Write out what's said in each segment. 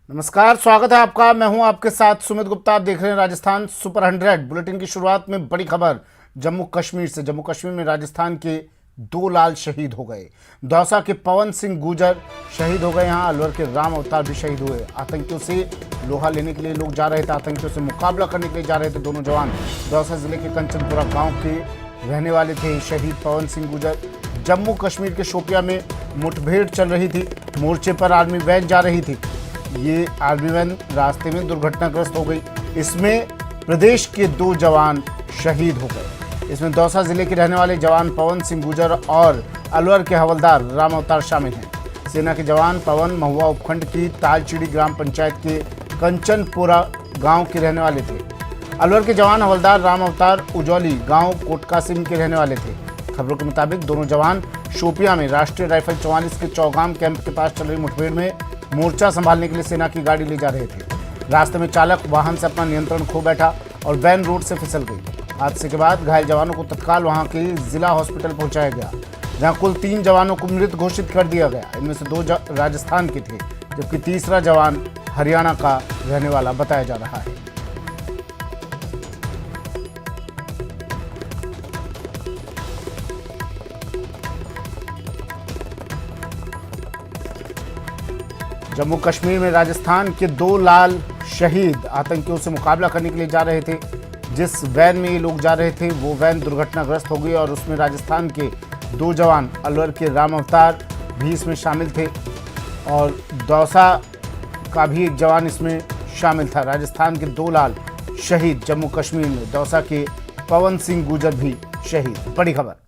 नमस्कार, स्वागत है आपका। मैं हूं आपके साथ सुमित गुप्ता। आप देख रहे हैं राजस्थान सुपर 100 बुलेटिन की शुरुआत में बड़ी खबर जम्मू कश्मीर से। जम्मू कश्मीर में राजस्थान के 2 लाल शहीद हो गए। दौसा के पवन सिंह गुर्जर शहीद हो गए। यहाँ अलवर के राम अवतार भी शहीद हुए। आतंकियों से लोहा लेने के लिए लोग जा रहे थे, आतंकियों से मुकाबला करने के लिए जा रहे थे दोनों जवान। दौसा जिले के कंचनपुरा गाँव के रहने वाले थे शहीद पवन सिंह गुर्जर। जम्मू कश्मीर के शोपियां में मुठभेड़ चल रही थी। मोर्चे पर आर्मी वैन जा रही थी। ये आर्मी वैन रास्ते में दुर्घटनाग्रस्त हो गई। इसमें प्रदेश के 2 जवान शहीद हो गए। इसमें दौसा जिले के रहने वाले जवान पवन सिंह गुर्जर और अलवर के हवलदार राम अवतार शामिल हैं। सेना के जवान पवन महुआ उपखंड की तालचिड़ी ग्राम पंचायत के कंचनपुरा गांव के रहने वाले थे। अलवर के जवान हवलदार राम अवतार उजौली गांव कोटकासिम के रहने वाले थे। खबरों के मुताबिक दोनों जवान शोपियां में राष्ट्रीय राइफल 44 के चौगाम कैंप के पास चल रही मुठभेड़ में मोर्चा संभालने के लिए सेना की गाड़ी ले जा रहे थे। रास्ते में चालक वाहन से अपना नियंत्रण खो बैठा और वैन रोड से फिसल गई। हादसे के बाद घायल जवानों को तत्काल वहां के जिला हॉस्पिटल पहुंचाया गया, जहां कुल 3 जवानों को मृत घोषित कर दिया गया। इनमें से 2 राजस्थान के थे, जबकि तीसरा जवान हरियाणा का रहने वाला बताया जा रहा है। जम्मू कश्मीर में राजस्थान के 2 लाल शहीद आतंकियों से मुकाबला करने के लिए जा रहे थे। जिस वैन में ये लोग जा रहे थे वो वैन दुर्घटनाग्रस्त हो गई और उसमें राजस्थान के 2 जवान अलवर के राम अवतार भी इसमें शामिल थे और दौसा का भी एक जवान इसमें शामिल था। राजस्थान के 2 लाल शहीद जम्मू कश्मीर में। दौसा के पवन सिंह गुर्जर भी शहीद। बड़ी खबर।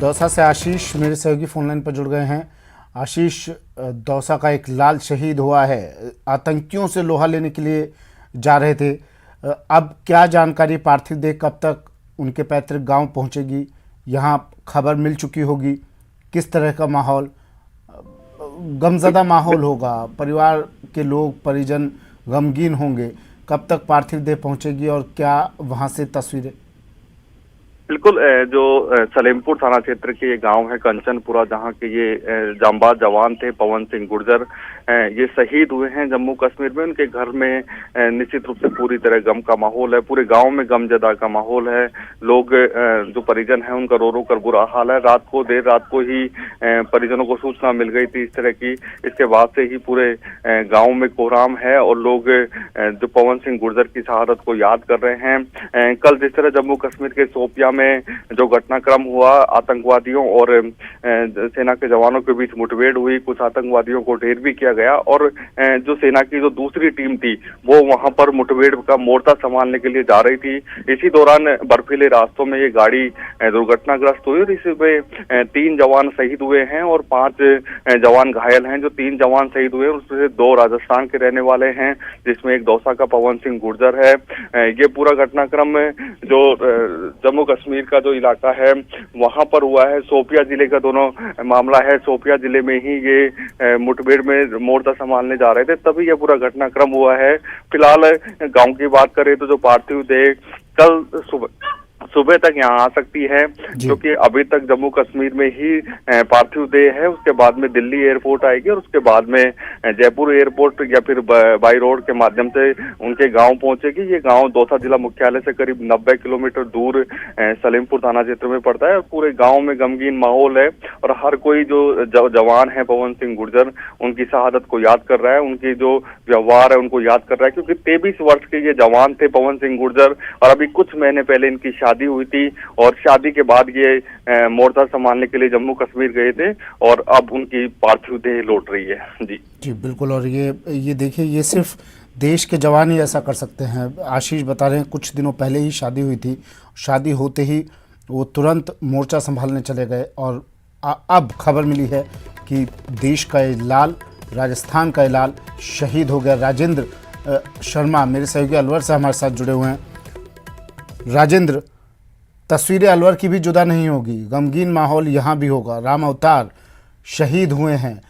दौसा से आशीष मेरे सहयोगी फोनलाइन पर जुड़ गए हैं। आशीष, दौसा का एक लाल शहीद हुआ है। आतंकियों से लोहा लेने के लिए जा रहे थे। अब क्या जानकारी? पार्थिव देह कब तक उनके पैतृक गांव पहुंचेगी? यहाँ खबर मिल चुकी होगी। किस तरह का माहौल, गमज़दा माहौल होगा? परिवार के लोग परिजन गमगीन होंगे। कब तक पार्थिव देह पहुंचेगी और क्या वहाँ से तस्वीरें? बिल्कुल, जो सलेमपुर थाना क्षेत्र के ये गांव है कंचनपुरा, जहां के ये जांबाज जवान थे पवन सिंह गुर्जर, ये शहीद हुए हैं जम्मू कश्मीर में। उनके घर में निश्चित रूप से पूरी तरह गम का माहौल है। पूरे गांव में गमजदा का माहौल है। लोग जो परिजन हैं उनका रो रो कर बुरा हाल है। देर रात को ही परिजनों को सूचना मिल गई थी इस तरह की। इसके बाद से ही पूरे गाँव में कोहराम है और लोग जो पवन सिंह गुर्जर की शहादत को याद कर रहे हैं। कल जिस तरह जम्मू कश्मीर के शोपियां में जो घटनाक्रम हुआ, आतंकवादियों और सेना के जवानों के बीच मुठभेड़ हुई, कुछ आतंकवादियों को ढेर भी किया गया और जो सेना की जो दूसरी टीम थी वो वहां पर मुठभेड़ का मोर्चा संभालने के लिए जा रही थी। इसी दौरान बर्फीले रास्तों में ये गाड़ी दुर्घटनाग्रस्त हुई और इसमें 3 जवान शहीद हुए हैं और 5 जवान घायल हैं। जो 3 जवान शहीद हुए उसमें से 2 राजस्थान के रहने वाले हैं, जिसमें एक दौसा का पवन सिंह गुर्जर है। ये पूरा घटनाक्रम जो जम्मू कश्मीर का जो इलाका है वहां पर हुआ है। शोपिया जिले का दोनों मामला है। शोपिया जिले में ही ये मुठभेड़ में मोर्चा संभालने जा रहे थे, तभी ये पूरा घटनाक्रम हुआ है। फिलहाल गांव की बात करें तो जो पार्थिव देह कल सुबह तक यहाँ आ सकती है, क्योंकि अभी तक जम्मू कश्मीर में ही पार्थिव देह है। उसके बाद में दिल्ली एयरपोर्ट आएगी और उसके बाद में जयपुर एयरपोर्ट या फिर बाई रोड के माध्यम से उनके गांव पहुंचेगी। ये गांव दौसा जिला मुख्यालय से करीब 90 किलोमीटर दूर सलेमपुर थाना क्षेत्र में पड़ता है और पूरे गांव में गमगीन माहौल है और हर कोई जो जवान है पवन सिंह गुर्जर, उनकी शहादत को याद कर रहा है, उनकी जो व्यवहार है उनको याद कर रहा है। क्योंकि 23 वर्ष के ये जवान थे पवन सिंह गुर्जर और अभी कुछ महीने पहले इनकी शादी हुई थी और शादी के बाद ये मोर्चा संभालने के लिए जम्मू कश्मीर गए थे और अब उनकी पार्थिव देह लौट रही है। जी बिल्कुल। और ये देखिए, ये सिर्फ देश के जवान ही ऐसा कर सकते हैं। आशीष बता रहे हैं कुछ दिनों पहले ही शादी हुई थी, शादी होते ही वो तुरंत मोर्चा संभालने चले गए और अब खबर मिली है कि देश का ये लाल, राजस्थान का ये लाल शहीद हो गया। राजेंद्र शर्मा मेरे सहयोगी अलवर से हमारे साथ जुड़े हुए हैं। राजेंद्र, तस्वीरें अलवर की भी जुदा नहीं होगी, गमगीन माहौल यहाँ भी होगा। राम अवतार शहीद हुए हैं,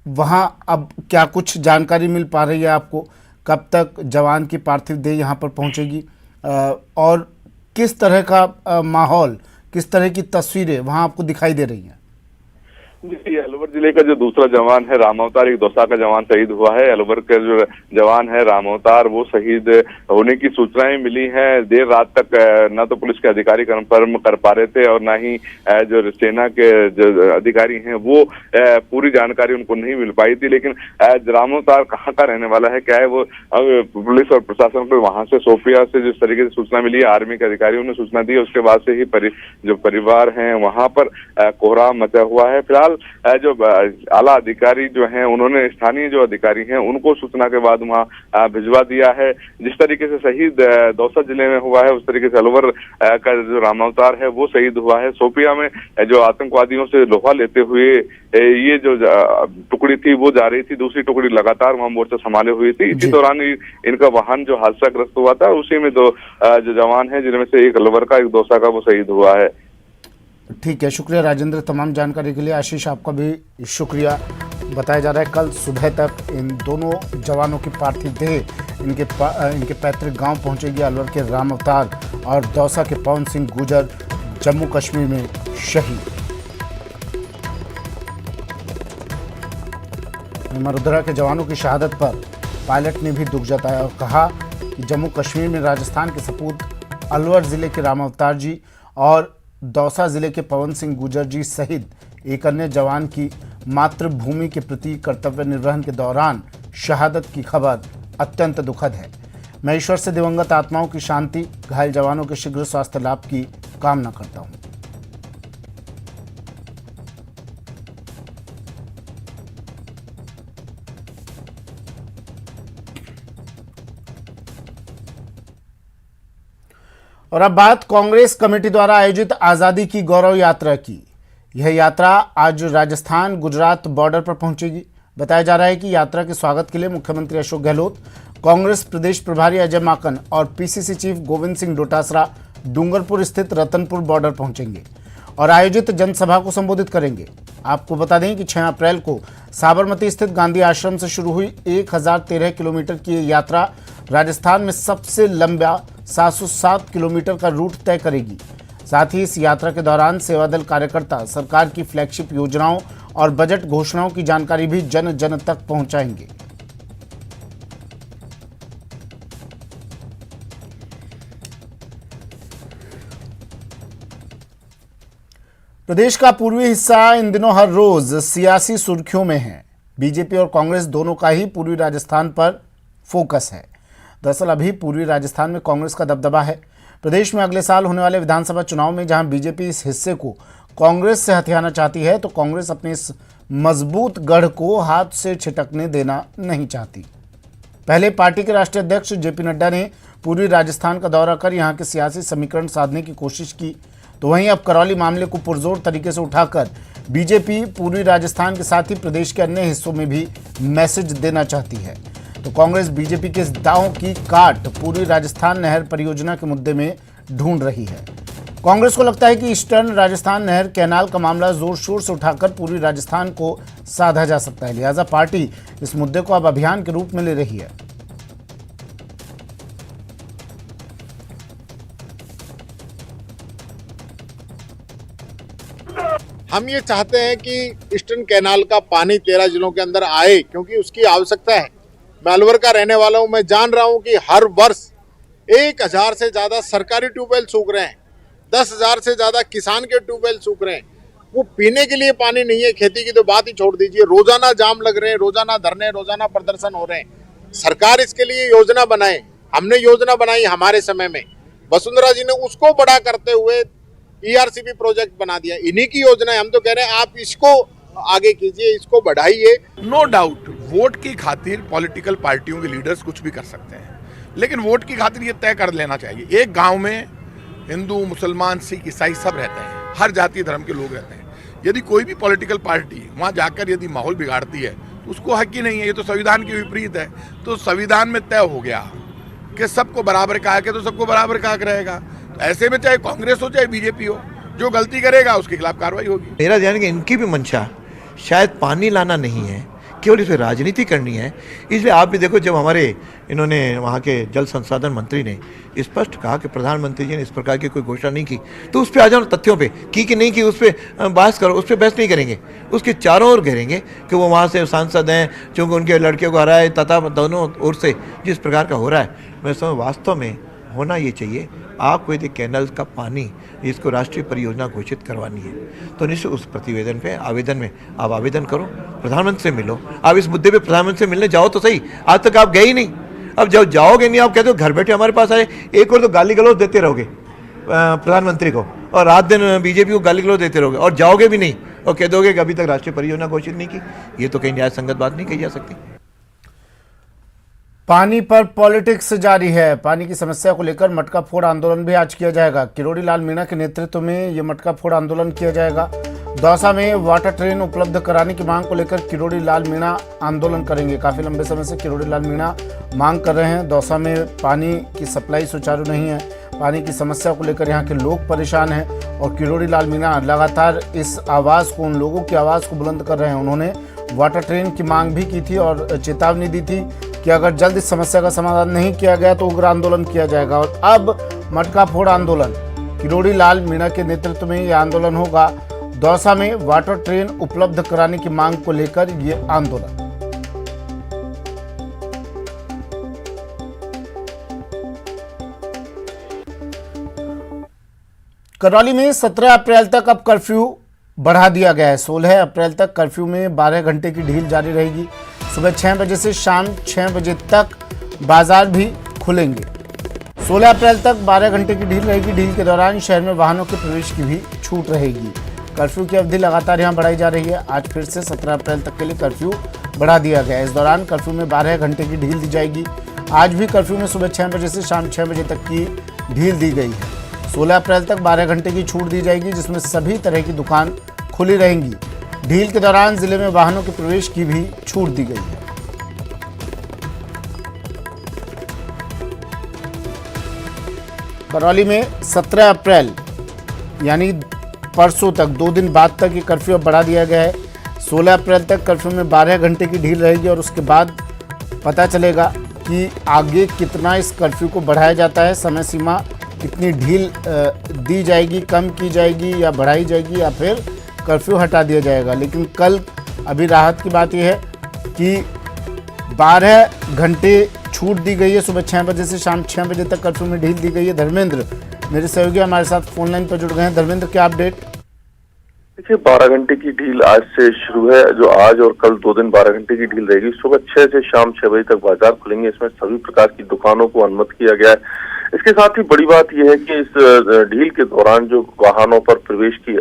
वहाँ अब क्या कुछ जानकारी मिल पा रही है आपको? कब तक जवान की पार्थिव देह यहाँ पर पहुँचेगी और किस तरह का माहौल, किस तरह की तस्वीरें वहाँ आपको दिखाई दे रही हैं? जी, अलवर जिले का जो दूसरा जवान है राम अवतार, एक दौसा का जवान शहीद हुआ है। अलवर का जो जवान है राम अवतार, वो शहीद होने की सूचनाएं मिली हैं। देर रात तक न तो पुलिस के अधिकारी कंफर्म कर पा रहे थे और न ही जो सेना के जो अधिकारी हैं वो पूरी जानकारी उनको नहीं मिल पाई थी। लेकिन राम अवतार कहाँ का रहने वाला है, क्या है, वो पुलिस और प्रशासन को वहां से सोफिया से जिस तरीके से सूचना मिली है, आर्मी के अधिकारियों ने सूचना दी, उसके बाद से ही जो परिवार है वहां पर कोहराम मचा हुआ है। फिलहाल जो आला अधिकारी जो हैं उन्होंने स्थानीय जो अधिकारी हैं उनको सूचना के बाद वहां भिजवा दिया है। जिस तरीके से शहीद दौसा जिले में हुआ है उस तरीके से अलवर का जो राम अवतार है वो शहीद हुआ है। सोपिया में जो आतंकवादियों से लोहा लेते हुए ये जो टुकड़ी थी वो जा रही थी, दूसरी टुकड़ी लगातार वहां मोर्चा संभाले हुई थी। इसी दौरान इनका वाहन जो हादसाग्रस्त हुआ था उसी में दो जो जवान है जिनमें से एक अलवर का, एक दौसा का, वो शहीद हुआ है। ठीक है, शुक्रिया राजेंद्र तमाम जानकारी के लिए। आशीष, आपका भी शुक्रिया। बताया जा रहा है कल सुबह तक इन दोनों जवानों की पार्थिव देह इनके पैतृक गांव पहुंचेगी। अलवर के राम अवतार और दौसा के पवन सिंह गुर्जर जम्मू कश्मीर में शहीद। मरुधरा के जवानों की शहादत पर पायलट ने भी दुख जताया और कहा कि जम्मू कश्मीर में राजस्थान के सपूत अलवर जिले के राम अवतार जी और दौसा जिले के पवन सिंह गुर्जर जी सहित एक अन्य जवान की मातृभूमि के प्रति कर्तव्य निर्वहन के दौरान शहादत की खबर अत्यंत दुखद है। मैं ईश्वर से दिवंगत आत्माओं की शांति, घायल जवानों के शीघ्र स्वास्थ्य लाभ की कामना करता हूं। और अब बात कांग्रेस कमेटी द्वारा आयोजित आज़ादी की गौरव यात्रा की। यह यात्रा आज राजस्थान गुजरात बॉर्डर पर पहुंचेगी। बताया जा रहा है कि यात्रा के स्वागत के लिए मुख्यमंत्री अशोक गहलोत, कांग्रेस प्रदेश प्रभारी अजय माकन और पीसीसी चीफ गोविंद सिंह डोटासरा डूंगरपुर स्थित रतनपुर बॉर्डर पहुंचेंगे और आयोजित जनसभा को संबोधित करेंगे। आपको बता दें कि 6 अप्रैल को साबरमती स्थित गांधी आश्रम से शुरू हुई 1013 किलोमीटर की ये यात्रा राजस्थान में सबसे लंबा 707 किलोमीटर का रूट तय करेगी। साथ ही इस यात्रा के दौरान सेवादल कार्यकर्ता सरकार की फ्लैगशिप योजनाओं और बजट घोषणाओं की जानकारी भी जन जन तक पहुंचाएंगे। प्रदेश का पूर्वी हिस्सा इन दिनों हर रोज सियासी सुर्खियों में है। बीजेपी और कांग्रेस दोनों का ही पूर्वी राजस्थान पर फोकस है। दरअसल अभी पूर्वी राजस्थान में कांग्रेस का दबदबा है। प्रदेश में अगले साल होने वाले विधानसभा चुनाव में जहां बीजेपी इस हिस्से को कांग्रेस से हथियाना चाहती है, तो कांग्रेस अपने इस मजबूत गढ़ को हाथ से छिटकने देना नहीं चाहती। पहले पार्टी के राष्ट्रीय अध्यक्ष जेपी नड्डा ने पूर्वी राजस्थान का दौरा कर यहां के सियासी समीकरण साधने की कोशिश की, तो वहीं अब करौली मामले को पुरजोर तरीके से उठाकर बीजेपी पूर्वी राजस्थान के साथ ही प्रदेश के अन्य हिस्सों में भी मैसेज देना चाहती है। तो कांग्रेस बीजेपी के इस दांव की काट पूर्वी राजस्थान नहर परियोजना के मुद्दे में ढूंढ रही है। कांग्रेस को लगता है कि ईस्टर्न राजस्थान नहर कैनाल का मामला जोर शोर से उठाकर पूर्वी राजस्थान को साधा जा सकता है, लिहाजा पार्टी इस मुद्दे को अब अभियान के रूप में ले रही है। हम ये चाहते हैं कि ईस्टर्न कैनाल का पानी 13 जिलों के अंदर आए, क्योंकि उसकी आवश्यकता है। मैं अलवर का रहने वाला हूं, मैं जान रहा हूं कि हर वर्ष 1000 से ज्यादा सरकारी ट्यूबवेल सूख रहे हैं, 10,000 से ज्यादा किसान के ट्यूबवेल सूख रहे हैं। वो पीने के लिए पानी नहीं है, खेती की तो बात ही छोड़ दीजिए। रोजाना जाम लग रहे हैं, रोजाना धरने, रोजाना प्रदर्शन हो रहे हैं। सरकार इसके लिए योजना बनाए। हमने योजना बनाई हमारे समय में, वसुंधरा जी ने उसको बड़ा करते हुए ERCP प्रोजेक्ट बना दिया। इन्हीं की योजना है। हम तो कह रहे हैं आप इसको आगे कीजिए, इसको बढ़ाइए। नो डाउट वोट की खातिर पॉलिटिकल पार्टियों के लीडर्स कुछ भी कर सकते हैं, लेकिन वोट की खातिर ये तय कर लेना चाहिए, एक गांव में हिंदू, मुसलमान, सिख, ईसाई सब रहते हैं, हर जाति धर्म के लोग रहते हैं। यदि कोई भी पॉलिटिकल पार्टी वहाँ जाकर यदि माहौल बिगाड़ती है तो उसको हक ही नहीं है, ये तो संविधान के विपरीत है। तो संविधान में तय हो गया कि सबको बराबर का हक है, तो सबको बराबर का हक रहेगा। तो ऐसे में चाहे कांग्रेस हो चाहे बीजेपी हो, जो गलती करेगा उसके खिलाफ कार्रवाई होगी। मेरा ध्यान है कि इनकी भी मंशा शायद पानी लाना नहीं है, केवल इसमें राजनीति करनी है। इसलिए आप भी देखो, जब हमारे इन्होंने वहाँ के जल संसाधन मंत्री ने स्पष्ट कहा कि प्रधानमंत्री जी ने इस प्रकार की कोई घोषणा नहीं की, तो उस पर आ जाओ तथ्यों पे, की कि नहीं की उस पर बहस करो। उस पर बहस नहीं करेंगे, उसके चारों ओर घेरेंगे कि वो वहाँ से सांसद हैं चूँकि उनके लड़कियों को हराए, तथा दोनों ओर से जिस प्रकार का हो रहा है, मैं समझ वास्तव में होना ये चाहिए। आपको यदि कैनल का पानी इसको राष्ट्रीय परियोजना घोषित करवानी है तो निश्चित उस प्रतिवेदन पे आवेदन में आप आवेदन करो, प्रधानमंत्री से मिलो। आप इस मुद्दे पे प्रधानमंत्री से मिलने जाओ तो सही, आज तक आप गए ही नहीं। अब जब जाओगे नहीं, आप कहते हो घर बैठे हमारे पास आए, एक और तो गाली गलौज देते रहोगे प्रधानमंत्री को, और रात दिन बीजेपी को गाली गलौज देते रहोगे, और जाओगे भी नहीं और कह दोगे कि अभी तक राष्ट्रीय परियोजना घोषित नहीं की। ये तो कहीं न्याय संगत बात नहीं कही जा सकती। पानी पर पॉलिटिक्स जारी है। पानी की समस्या को लेकर मटका फोड़ आंदोलन भी आज किया जाएगा। किरोड़ी लाल मीणा के नेतृत्व में ये मटका फोड़ आंदोलन किया जाएगा। दौसा में वाटर ट्रेन उपलब्ध कराने की मांग को लेकर किरोड़ी लाल मीणा आंदोलन करेंगे। काफी लंबे समय से किरोड़ी लाल मीणा मांग कर रहे हैं। दौसा में पानी की सप्लाई सुचारू नहीं है, पानी की समस्या को लेकर यहाँ के लोग परेशान हैं और किरोड़ी लाल मीणा लगातार इस आवाज़ को, उन लोगों की आवाज़ को बुलंद कर रहे हैं। उन्होंने वाटर ट्रेन की मांग भी की थी और चेतावनी दी थी कि अगर जल्द इस समस्या का समाधान नहीं किया गया तो उग्र आंदोलन किया जाएगा। और अब मटका फोड़ आंदोलन, किरोड़ी लाल मीणा के नेतृत्व में ये आंदोलन होगा। दौसा में वाटर ट्रेन उपलब्ध कराने की मांग को लेकर ये आंदोलन। करौली में 17 अप्रैल तक अब कर्फ्यू बढ़ा दिया गया है। 16 अप्रैल तक कर्फ्यू में 12 घंटे की ढील जारी रहेगी। सुबह 6 बजे से शाम 6 बजे तक बाजार भी खुलेंगे। 16 अप्रैल तक 12 घंटे की ढील रहेगी। ढील के दौरान शहर में वाहनों के प्रवेश की भी छूट रहेगी। कर्फ्यू की अवधि लगातार यहां बढ़ाई जा रही है। आज फिर से 17 अप्रैल तक के लिए कर्फ्यू बढ़ा दिया गया है। इस दौरान कर्फ्यू में 12 घंटे की ढील दी जाएगी। आज भी कर्फ्यू में सुबह 6 बजे से शाम 6 बजे तक की ढील दी गई है। 16 अप्रैल तक 12 घंटे की छूट दी जाएगी, जिसमें सभी तरह की दुकान खुली रहेंगी। ढील के दौरान जिले में वाहनों के प्रवेश की भी छूट दी गई है। करौली में 17 अप्रैल यानी परसों तक, 2 दिन बाद तक ये कर्फ्यू अब बढ़ा दिया गया है। 16 अप्रैल तक कर्फ्यू में 12 घंटे की ढील रहेगी और उसके बाद पता चलेगा कि आगे कितना इस कर्फ्यू को बढ़ाया जाता है। समय सीमा कितनी ढील दी जाएगी, कम की जाएगी या बढ़ाई जाएगी या फिर कर्फ्यू हटा दिया जाएगा। लेकिन कल अभी राहत की बात यह है कि 12 घंटे छूट दी गई है। सुबह 6 बजे से शाम 6 बजे तक कर्फ्यू में ढील दी गई है। धर्मेंद्र मेरे सहयोगी हमारे साथ फोन लाइन पर जुड़ गए हैं। धर्मेंद्र, क्या अपडेट? देखिए, 12 घंटे की ढील आज से शुरू है, जो आज और कल 2 दिन 12 घंटे की ढील रहेगी। सुबह 6 से शाम 6 बजे तक बाजार खुलेंगे। इसमें सभी प्रकार की दुकानों को अनुमति किया गया है। इसके साथ ही बड़ी बात यह है कि इस ढील के दौरान जो वाहनों पर प्रवेश की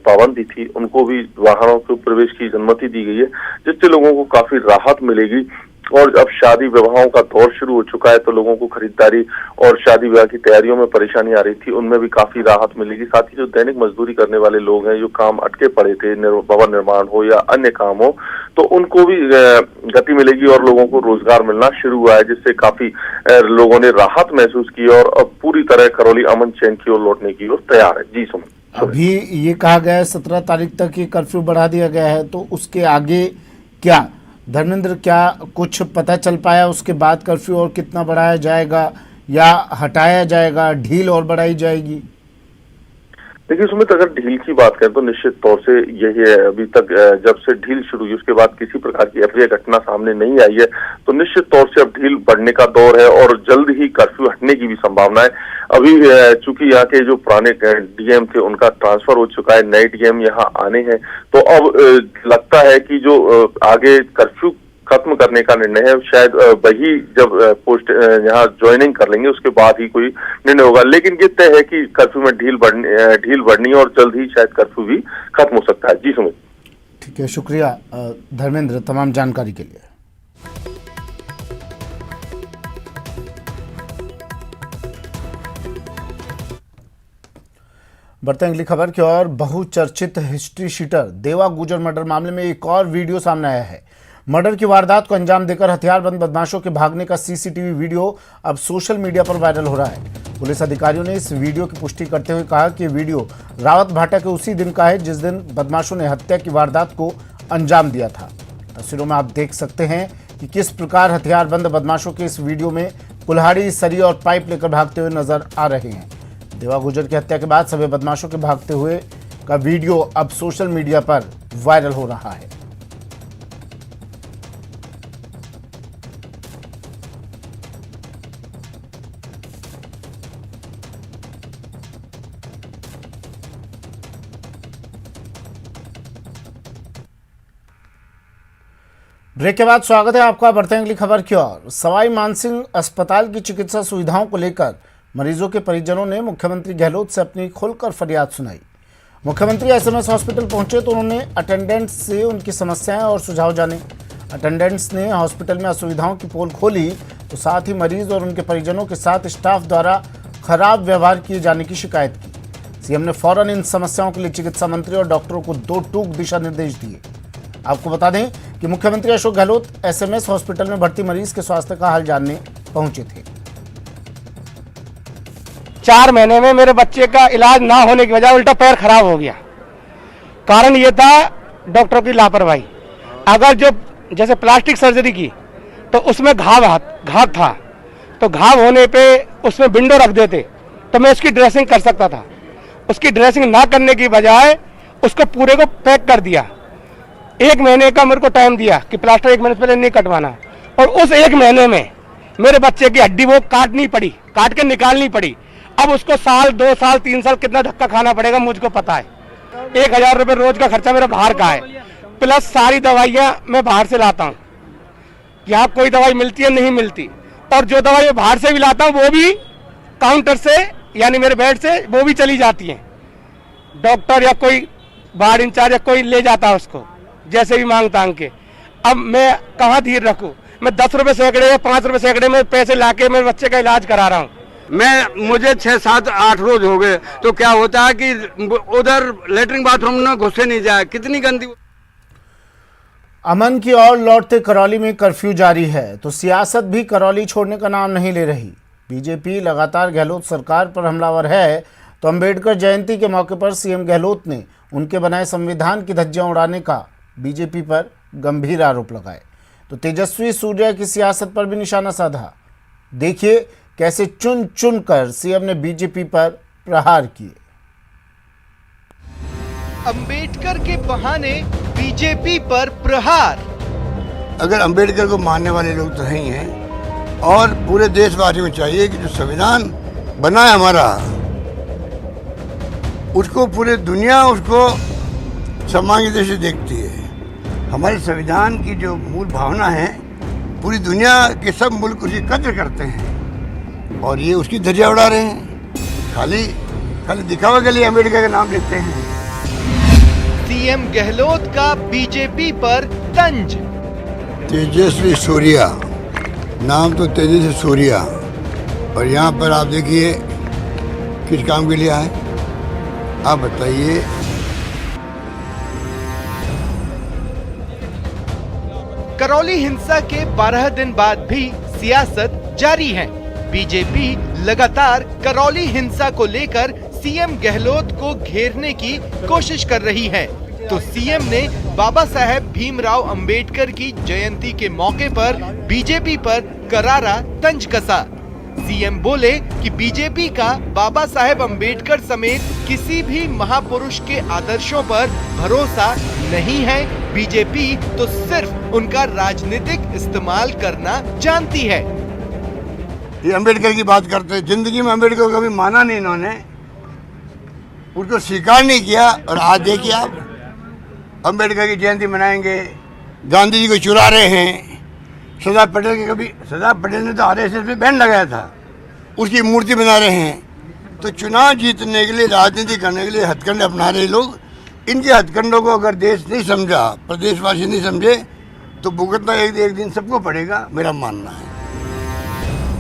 पाबंदी थी, उनको भी वाहनों के प्रवेश की अनुमति दी गई है, जिससे लोगों को काफी राहत मिलेगी। और अब शादी विवाहों का दौर शुरू हो चुका है, तो लोगों को खरीदारी और शादी विवाह की तैयारियों में परेशानी आ रही थी, उनमें भी काफी राहत मिलेगी। साथ ही जो दैनिक मजदूरी करने वाले लोग हैं, जो काम अटके पड़े थे, भवन निर्माण हो या अन्य काम हो, तो उनको भी गति मिलेगी और लोगों को रोजगार मिलना शुरू हुआ है, जिससे काफी लोगों ने राहत महसूस की और अब पूरी तरह करौली अमन चैन की ओर लौटने की ओर तैयार है। जी सुन, अभी ये कहा गया है 17 तारीख तक ये कर्फ्यू बढ़ा दिया गया है, तो उसके आगे क्या धर्मेंद्र, क्या कुछ पता चल पाया? उसके बाद कर्फ्यू और कितना बढ़ाया जाएगा या हटाया जाएगा, ढील और बढ़ाई जाएगी? देखिए सुमित, अगर ढील की बात करें तो निश्चित तौर से यही है, अभी तक जब से ढील शुरू हुई उसके बाद किसी प्रकार की अप्रिय घटना सामने नहीं आई है, तो निश्चित तौर से अब ढील बढ़ने का दौर है और जल्द ही कर्फ्यू हटने की भी संभावना है। अभी चूंकि यहाँ के जो पुराने डीएम थे उनका ट्रांसफर हो चुका है, नए डीएम यहाँ आने हैं, तो अब लगता है कि जो आगे कर्फ्यू खत्म करने का निर्णय है, शायद वही जब पोस्ट यहाँ ज्वाइनिंग कर लेंगे उसके बाद ही कोई निर्णय होगा। लेकिन ये तय है कि कर्फ्यू में ढील बढ़नी और जल्द ही शायद कर्फ्यू भी खत्म हो सकता है। जी सुमित। ठीक है, शुक्रिया धर्मेंद्र तमाम जानकारी के लिए। बढ़ते हैं अगली खबर की ओर। बहुचर्चित हिस्ट्री शीटर देवा गुजर मर्डर मामले में एक और वीडियो सामने आया है। मर्डर की वारदात को अंजाम देकर हथियारबंद बदमाशों के भागने का सीसीटीवी वीडियो अब सोशल मीडिया पर वायरल हो रहा है। पुलिस अधिकारियों ने इस वीडियो की पुष्टि करते हुए कहा कि वीडियो रावत भाटा के उसी दिन का है जिस दिन बदमाशों ने हत्या की वारदात को अंजाम दिया था। तस्वीरों में आप देख सकते हैं कि किस प्रकार हथियारबंद बदमाशों के इस वीडियो में कुल्हाड़ी, सरिया और पाइप लेकर भागते हुए नजर आ रहे हैं। देवा गुजर की हत्या के बाद सभी बदमाशों के भागते हुए का वीडियो अब सोशल मीडिया पर वायरल हो रहा है। ब्रेक के बाद स्वागत है आपका। बढ़ते हैं अगली खबर की ओर। सवाई मानसिंह अस्पताल की चिकित्सा सुविधाओं को लेकर मरीजों के परिजनों ने मुख्यमंत्री गहलोत से अपनी खुलकर फरियाद सुनाई। मुख्यमंत्री एसएमएस हॉस्पिटल पहुंचे तो उन्होंने अटेंडेंट्स से उनकी समस्याएं और सुझाव जाने। अटेंडेंट्स ने हॉस्पिटल में असुविधाओं की पोल खोली तो साथ ही मरीज और उनके परिजनों के साथ स्टाफ द्वारा खराब व्यवहार किए जाने की शिकायत की। सीएम ने फौरन इन समस्याओं के लिए चिकित्सा मंत्री और डॉक्टरों को 2 टूक दिशा निर्देश दिए। आपको बता दें कि मुख्यमंत्री अशोक गहलोत एसएमएस हॉस्पिटल में भर्ती मरीज के स्वास्थ्य का हाल जानने पहुंचे थे। 4 महीने में मेरे बच्चे का इलाज ना होने की वजह उल्टा पैर खराब हो गया। कारण ये था डॉक्टरों की लापरवाही। अगर जो जैसे प्लास्टिक सर्जरी की तो उसमें घाव था तो घाव होने पे उसमें विंडो रख देते तो मैं उसकी ड्रेसिंग कर सकता था। उसकी ड्रेसिंग ना करने की बजाय उसको पूरे को पैक कर दिया। 1 महीने का मेरे को टाइम दिया कि प्लास्टर 1 महीने से पहले नहीं कटवाना, और उस 1 महीने में मेरे बच्चे की हड्डी वो काटनी पड़ी, काट के निकालनी पड़ी। अब उसको साल, 2 साल, 3 साल कितना धक्का खाना पड़ेगा मुझको पता है। 1000 रुपये रोज का खर्चा मेरा बाहर का है, प्लस सारी दवाइयाँ मैं बाहर से लाता हूँ। यहाँ कोई दवाई मिलती है नहीं मिलती, और जो दवाई मैं बाहर से भी लाता हूँ वो भी काउंटर से यानी मेरे बेड से वो भी चली जाती है। डॉक्टर या कोई वार्ड इंचार्ज या कोई ले जाता है उसको जैसे भी मांग तांग के। अब मैं कहाँ धीर रखूँ? मैं 10 रुपये सैकड़े या 5 रुपये सैकड़े में पैसे लाके मेरे बच्चे का इलाज करा रहा हूँ। मुझे 6, 7, 8 रोज हो गए तो क्या होता है कि उधर लेटरिन बाथरूम में घुसे नहीं जाए। कितनी गंदी। अमन की ओर लौटते करौली में कर्फ्यू जारी है तो सियासत भी करौली छोड़ने का नाम नहीं ले रही। बीजेपी लगातार गहलोत सरकार पर हमलावर है तो अंबेडकर जयंती के मौके पर सीएम गहलोत ने उनके बनाए संविधान की धज्जियां उड़ाने का बीजेपी पर गंभीर आरोप लगाए तो तेजस्वी सूर्या की सियासत पर भी निशाना साधा। देखिए कैसे चुन चुन कर सीएम ने बीजेपी पर प्रहार किए। अंबेडकर के बहाने बीजेपी पर प्रहार। अगर अंबेडकर को मानने वाले लोग तो नहीं हैं, और पूरे देशवासियों को चाहिए कि जो संविधान बना है हमारा, उसको पूरे दुनिया उसको सम्मान की दृष्टि से देखती है। हमारे संविधान की जो मूल भावना है पूरी दुनिया के सब मुल्क उसकी कद्र करते हैं, और ये उसकी धज्जियां उड़ा रहे हैं। खाली दिखावा के लिए अमेरिका का नाम लेते हैं। सीएम गहलोत का बीजेपी पर तंज। तेजस्वी सूर्या, नाम तो तेजस्वी सूर्या, और यहाँ पर आप देखिए किस काम के लिए आए, आप बताइए। करौली हिंसा के 12 दिन बाद भी सियासत जारी है। बीजेपी लगातार करौली हिंसा को लेकर सीएम गहलोत को घेरने की कोशिश कर रही है तो सीएम ने बाबा साहेब भीमराव अंबेडकर की जयंती के मौके पर बीजेपी पर करारा तंज कसा। सीएम बोले कि बीजेपी का बाबा साहेब अंबेडकर समेत किसी भी महापुरुष के आदर्शों पर भरोसा नहीं है। बीजेपी तो सिर्फ उनका राजनीतिक इस्तेमाल करना जानती है। ये अम्बेडकर की बात करते हैं, जिंदगी में अम्बेडकर को कभी माना नहीं इन्होंने, उसको स्वीकार नहीं किया, और आज देखिए आप अम्बेडकर की जयंती मनाएंगे, गांधी जी को चुरा रहे हैं। सरदार पटेल के कभी सरदार पटेल ने तो आरएसएस पे बैन लगाया था, उसकी मूर्ति बना रहे हैं। तो चुनाव जीतने के लिए, राजनीति करने के लिए हथकंडे अपना रहे लोग। इनके हथकंडों को अगर देश नहीं समझा, प्रदेशवासी नहीं समझे, तो भुगतना एक दिन सबको पड़ेगा, मेरा मानना है।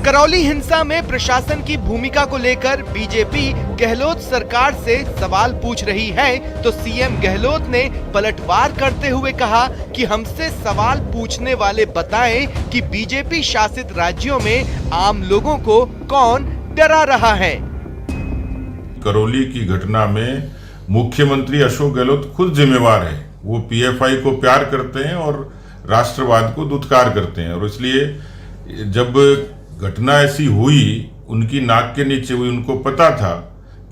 करौली हिंसा में प्रशासन की भूमिका को लेकर बीजेपी गहलोत सरकार से सवाल पूछ रही है, तो सीएम गहलोत ने पलटवार करते हुए कहा कि हमसे सवाल पूछने वाले बताएं कि बीजेपी शासित राज्यों में आम लोगों को कौन डरा रहा है। करौली की घटना में मुख्यमंत्री अशोक गहलोत खुद जिम्मेवार है। वो पीएफआई को प्यार करते हैं और राष्ट्रवाद को दुत्कार करते हैं, और इसलिए जब घटना ऐसी हुई, उनकी नाक के नीचे हुई, उनको पता था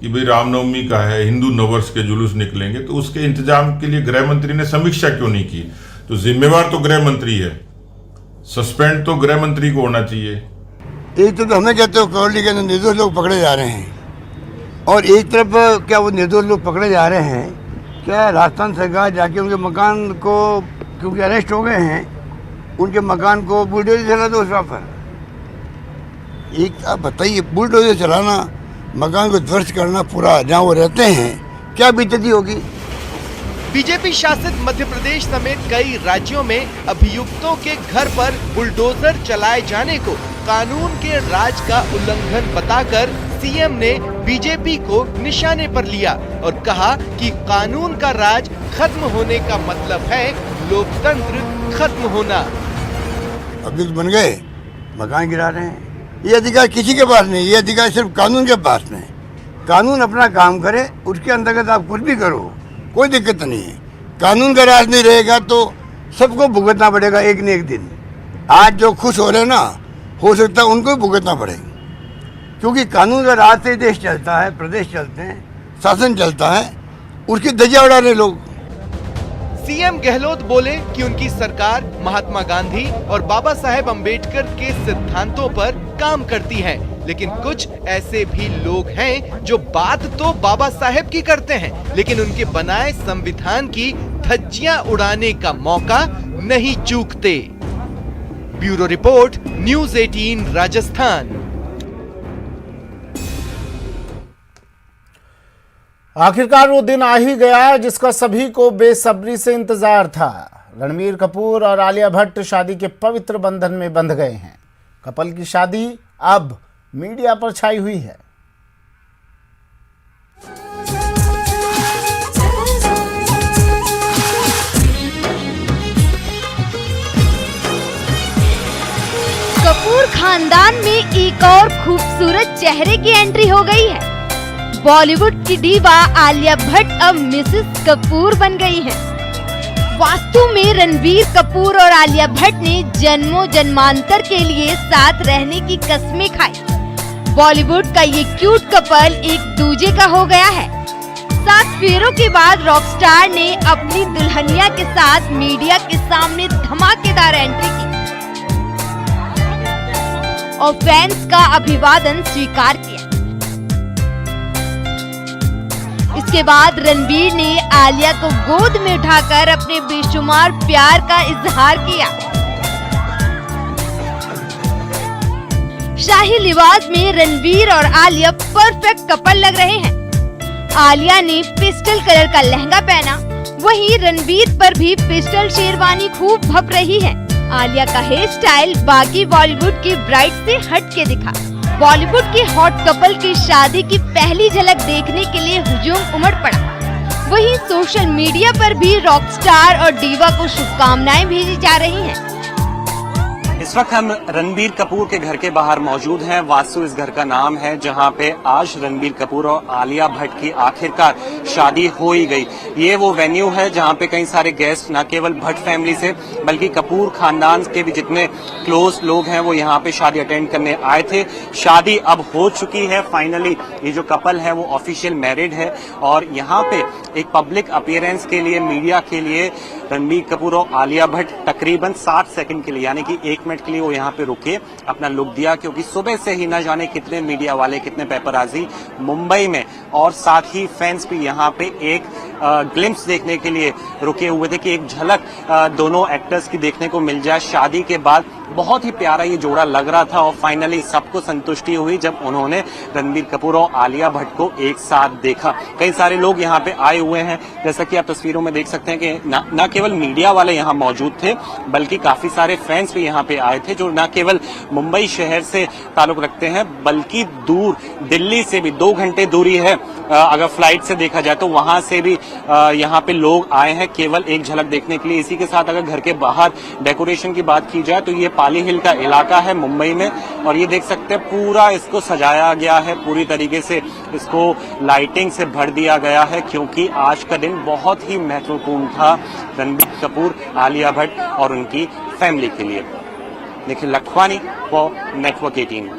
कि भाई रामनवमी का है, हिंदू नववर्ष के जुलूस निकलेंगे, तो उसके इंतजाम के लिए गृह मंत्री ने समीक्षा क्यों नहीं की? तो जिम्मेवार तो गृह मंत्री है, सस्पेंड तो गृह मंत्री को होना चाहिए। एक तो हमें कहते हो करौली के अंदर निर्दोष लोग पकड़े जा रहे हैं, और एक तरफ क्या वो निर्दोष लोग पकड़े जा रहे हैं, क्या राजस्थान सरकार जाके उनके मकान को, क्योंकि अरेस्ट हो गए हैं, उनके मकान को बुलडोजर चला दो उस पर। एक आप बताइए, बुलडोजर चलाना, मकान को ध्वस्त करना पूरा जहाँ वो रहते हैं, क्या बीतती होगी? बीजेपी शासित मध्य प्रदेश समेत कई राज्यों में अभियुक्तों के घर पर बुलडोजर चलाए जाने को कानून के राज का उल्लंघन बताकर सीएम ने बीजेपी को निशाने पर लिया और कहा कि कानून का राज खत्म होने का मतलब है लोकतंत्र खत्म होना। अभियुक्त बन गए, मकान गिरा रहे हैं, ये अधिकार किसी के पास नहीं, ये अधिकार सिर्फ कानून के पास में। कानून अपना काम करे, उसके अंतर्गत आप कुछ भी करो, कोई दिक्कत नहीं है। कानून का राज नहीं रहेगा तो सबको भुगतना पड़ेगा एक न एक दिन। आज जो खुश हो रहे हैं ना, हो सकता है उनको भी भुगतना पड़ेगा, क्योंकि कानून का राज से देश चलता है, प्रदेश चलते हैं, शासन चलता है, उसकी धज्जियां उड़ा रहे लोग। सीएम गहलोत बोले कि उनकी सरकार महात्मा गांधी और बाबा साहेब अम्बेडकर के सिद्धांतों पर काम करती है, लेकिन कुछ ऐसे भी लोग हैं जो बात तो बाबा साहेब की करते हैं, लेकिन उनके बनाए संविधान की धज्जियां उड़ाने का मौका नहीं चूकते। Bureau report, news 18 Rajasthan. आखिरकार वो दिन आ ही गया जिसका सभी को बेसब्री से इंतजार था। रणबीर कपूर और आलिया भट्ट शादी के पवित्र बंधन में बंध गए हैं। कपल की शादी अब मीडिया पर छाई हुई है। कपूर खानदान में एक और खूबसूरत चेहरे की एंट्री हो गई है। बॉलीवुड की डीवा आलिया भट्ट अब मिसेस कपूर बन गई हैं। वास्तु में रणबीर कपूर और आलिया भट्ट ने जन्मों जन्मांतर के लिए साथ रहने की कस्में खाई। बॉलीवुड का ये क्यूट कपल एक दूजे का हो गया है। 7 फेरों के बाद रॉकस्टार ने अपनी दुल्हनिया के साथ मीडिया के सामने धमाकेदार एंट्री की और फैंस का अभिवादन स्वीकार किया। इसके बाद रणबीर ने आलिया को गोद में उठाकर अपने बेशुमार प्यार का इजहार किया। शाही लिबास में रणबीर और आलिया परफेक्ट कपल लग रहे हैं। आलिया ने पिस्टल कलर का लहंगा पहना, वहीं रणबीर पर भी पिस्टल शेरवानी खूब भप रही है। आलिया का हेयर स्टाइल बाकी बॉलीवुड की ब्राइड से हट के दिखा। बॉलीवुड के हॉट कपल की शादी की पहली झलक देखने के लिए हुजूम उमड़ पड़ा। वहीं सोशल मीडिया पर भी रॉकस्टार और डीवा को शुभकामनाएं भेजी जा रही हैं। इस वक्त हम रणबीर कपूर के घर के बाहर मौजूद हैं। वासु इस घर का नाम है, जहां पे आज रणबीर कपूर और आलिया भट्ट की आखिरकार शादी हो ही गई। ये वो वेन्यू है जहां पे कई सारे गेस्ट न केवल भट्ट फैमिली से बल्कि कपूर खानदान के भी जितने क्लोज लोग हैं वो यहाँ पे शादी अटेंड करने आए थे। शादी अब हो चुकी है फाइनली। ये जो कपल है वो ऑफिशियल मैरिड है और यहाँ पे एक पब्लिक अपीयरेंस के लिए, मीडिया के लिए रणबीर कपूर और आलिया भट्ट तकरीबन 60 सेकंड के लिए यानी कि 1 मिनट के लिए वो यहाँ पे रुके, अपना लुक दिया, क्योंकि सुबह से ही न जाने कितने मीडिया वाले, कितने पेपराजी मुंबई में और साथ ही फैंस भी यहाँ पे एक ग्लिम्स देखने के लिए रुके हुए थे कि एक झलक दोनों एक्टर्स की देखने को मिल जाए। शादी के बाद बहुत ही प्यारा ये जोड़ा लग रहा था और फाइनली सबको संतुष्टि हुई जब उन्होंने रणबीर कपूर और आलिया भट्ट को एक साथ देखा। कई सारे लोग यहाँ पे आए हुए हैं, जैसा कि आप तस्वीरों में देख सकते हैं कि न केवल मीडिया वाले यहाँ मौजूद थे बल्कि काफी सारे फैंस भी यहाँ पे आए थे जो न केवल मुंबई शहर से ताल्लुक रखते हैं बल्कि दूर दिल्ली से भी 2 घंटे दूरी है, अगर फ्लाइट से देखा जाए तो वहां से भी यहाँ पे लोग आए हैं केवल एक झलक देखने के लिए। इसी के साथ अगर घर के बाहर डेकोरेशन की बात की जाए तो ये पाली हिल का इलाका है मुंबई में और ये देख सकते हैं पूरा इसको सजाया गया है, पूरी तरीके से इसको लाइटिंग से भर दिया गया है क्योंकि आज का दिन बहुत ही महत्वपूर्ण था रणबीर कपूर, आलिया भट्ट और उनकी फैमिली के लिए। Nikhil Lakhwani for network 18।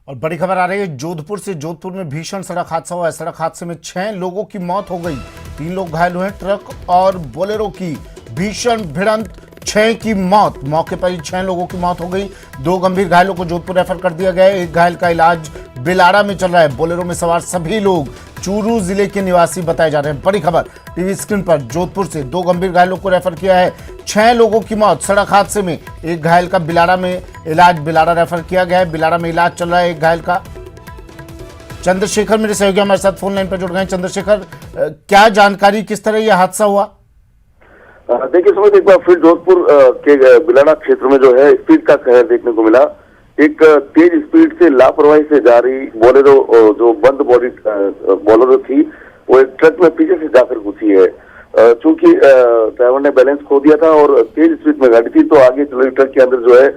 और बड़ी खबर आ रही है जोधपुर से। जोधपुर में भीषण सड़क हादसा हुआ है। सड़क हादसे में 6 लोगों की मौत हो गई, 3 लोग घायल हुए। ट्रक और बोलेरो की भीषण भिड़ंत, 6 की मौत। मौके पर ही 6 लोगों की मौत हो गई। 2 गंभीर घायलों को जोधपुर रेफर कर दिया गया है। एक घायल का इलाज बिलाड़ा में चल रहा है। बोलेरो में सवार सभी लोग चूरू जिले के निवासी बताए जा रहे हैं। बड़ी खबर टीवी स्क्रीन पर। जोधपुर से 2 गंभीर घायलों को रेफर किया है। 6 लोगों की मौत सड़क हादसे में। एक घायल का बिलाड़ा में इलाज, बिलाड़ा रेफर किया गया है। बिलाड़ा में इलाज चल रहा है एक घायल का। चंद्रशेखर मेरे सहयोगी हमारे साथ फोन लाइन पर जुड़ गए। चंद्रशेखर, क्या जानकारी, किस तरह यह हादसा हुआ? देखिए सुमित, एक बार फिर जोधपुर के बिलाड़ा क्षेत्र में जो है स्पीड का कहर देखने को मिला। एक तेज स्पीड से लापरवाही से जा रही बोलेरो, जो बंद बॉडी बोलेरो थी, वो एक ट्रक में पीछे से जाकर घुसी है। चूंकि ड्राइवर ने बैलेंस खो दिया था और तेज स्पीड में गाड़ी थी तो आगे चल रही ट्रक के अंदर जो है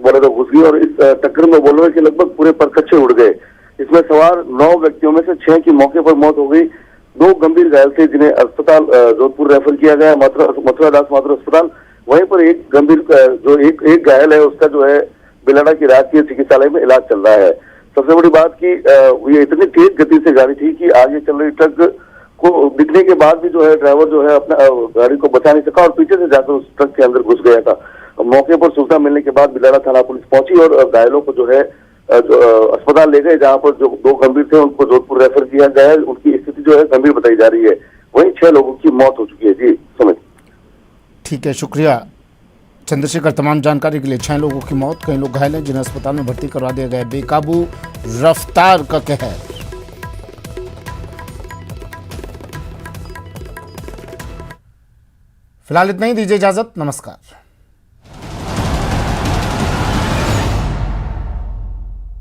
बोलेरो घुस गई और इस टक्कर में बोलेरो के लगभग पूरे परकच्चे उड़ गए। इसमें सवार 9 व्यक्तियों में से 6 की मौके पर मौत हो गई। 2 गंभीर घायल थे जिन्हें अस्पताल जोधपुर रेफर किया गया, मथुरा दास माथुर अस्पताल। वहीं पर एक गंभीर जो एक घायल है उसका जो है बिलाड़ा की राजकीय चिकित्सालय में इलाज चल रहा है। सबसे बड़ी बात की ये इतनी तेज गति से गाड़ी थी कि आगे चल रही ट्रक को दिखने के बाद भी जो है ड्राइवर जो है अपना गाड़ी को बचा नहीं सका और पीछे से जाकर उस ट्रक के अंदर घुस गया था। मौके पर सूचना मिलने के बाद बिलाड़ा थाना पुलिस पहुंची और घायलों को जो है अस्पताल ले गए, जहां पर जो 2 गंभीर थे उनको जोधपुर रेफर किया गया है। उनकी स्थिति जो है गंभीर बताई जा रही है। वहीं 6 लोगों की मौत हो चुकी है। जी सुमित। ठीक है, शुक्रिया चंद्रशेखर तमाम जानकारी के लिए। 6 लोगों की मौत, कई लोग घायल हैं जिन्हें अस्पताल में भर्ती करवा दिया गया है। बेकाबू रफ्तार का कहर। फिलहाल इतना ही, दीजिए इजाजत, नमस्कार।